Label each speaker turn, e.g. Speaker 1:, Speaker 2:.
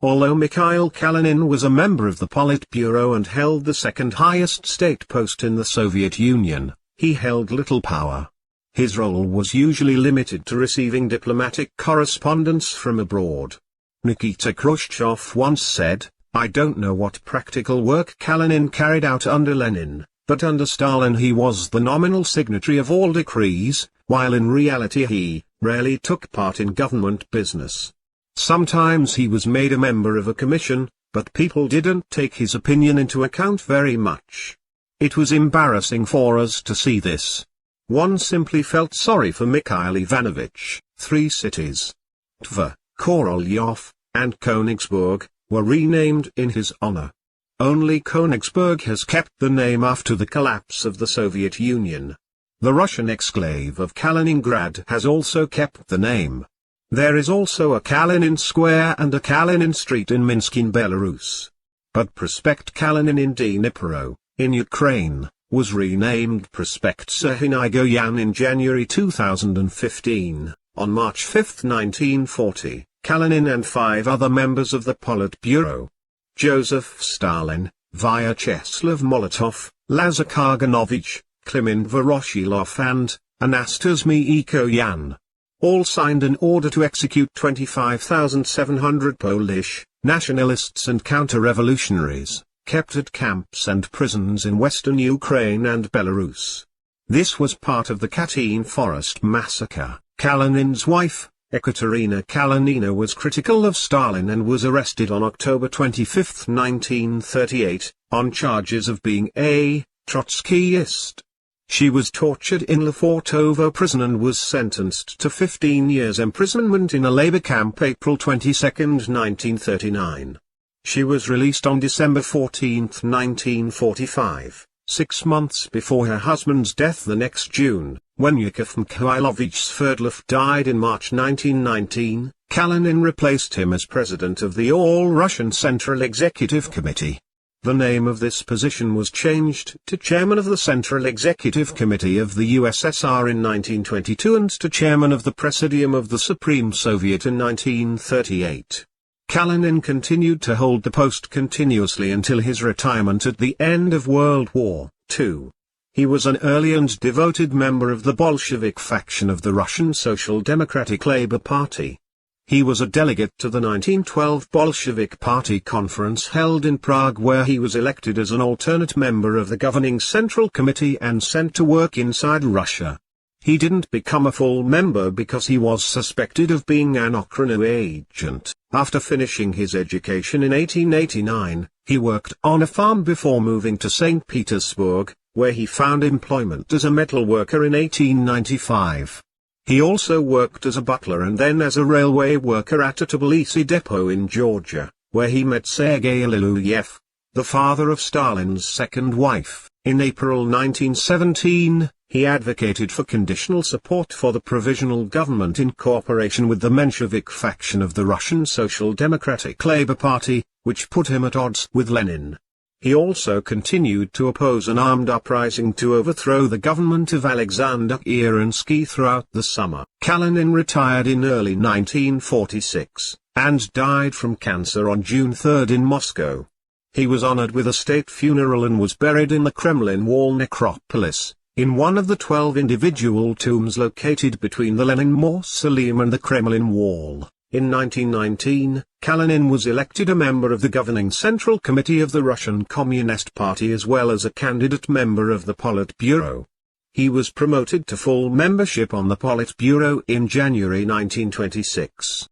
Speaker 1: Although Mikhail Kalinin was a member of the Politburo and held the second highest state post in the Soviet Union, he held little power. His role was usually limited to receiving diplomatic correspondence from abroad. Nikita Khrushchev once said, "I don't know what practical work Kalinin carried out under Lenin, but under Stalin he was the nominal signatory of all decrees, while in reality he rarely took part in government business. Sometimes he was made a member of a commission, but people didn't take his opinion into account very much. It was embarrassing for us to see this. One simply felt sorry for Mikhail Ivanovich." 3 cities, Tver, Korolyov, and Königsberg, were renamed in his honor. Only Königsberg has kept the name after the collapse of the Soviet Union. The Russian exclave of Kaliningrad has also kept the name. There is also a Kalinin Square and a Kalinin Street in Minsk in Belarus. But Prospect Kalinin in Dnipro, in Ukraine, was renamed Prospect Serhiy in January 2015. On March 5, 1940, Kalinin and 5 other members of the Politburo, Joseph Stalin, Vyacheslav Molotov, Lazar Kaganovich, Klimen Voroshilov and Anastas Mikoyan, all signed an order to execute 25,700 Polish nationalists and counter-revolutionaries, kept at camps and prisons in western Ukraine and Belarus. This was part of the Katyn Forest massacre. Kalinin's wife, Ekaterina Kalinina, was critical of Stalin and was arrested on October 25, 1938, on charges of being a Trotskyist. She was tortured in Lefortovo prison and was sentenced to 15 years imprisonment in a labor camp April 22, 1939. She was released on December 14, 1945, 6 months before her husband's death the next June. When Yakov Mikhailovich Sverdlov died in March 1919, Kalinin replaced him as president of the All-Russian Central Executive Committee. The name of this position was changed to Chairman of the Central Executive Committee of the USSR in 1922 and to Chairman of the Presidium of the Supreme Soviet in 1938. Kalinin continued to hold the post continuously until his retirement at the end of World War II. He was an early and devoted member of the Bolshevik faction of the Russian Social Democratic Labour Party. He was a delegate to the 1912 Bolshevik Party conference held in Prague, where he was elected as an alternate member of the governing Central Committee and sent to work inside Russia. He didn't become a full member because he was suspected of being an Okhrana agent. After finishing his education in 1889, he worked on a farm before moving to St. Petersburg, where he found employment as a metal worker in 1895. He also worked as a butler and then as a railway worker at a Tbilisi depot in Georgia, where he met Sergei Liluyev, the father of Stalin's second wife. In April 1917, he advocated for conditional support for the provisional government in cooperation with the Menshevik faction of the Russian Social Democratic Labour Party, which put him at odds with Lenin. He also continued to oppose an armed uprising to overthrow the government of Alexander Kerensky throughout the summer. Kalinin retired in early 1946, and died from cancer on June 3 in Moscow. He was honored with a state funeral and was buried in the Kremlin Wall necropolis, in one of the 12 individual tombs located between the Lenin Mausoleum and the Kremlin Wall. In 1919, Kalinin was elected a member of the governing Central Committee of the Russian Communist Party as well as a candidate member of the Politburo. He was promoted to full membership on the Politburo in January 1926.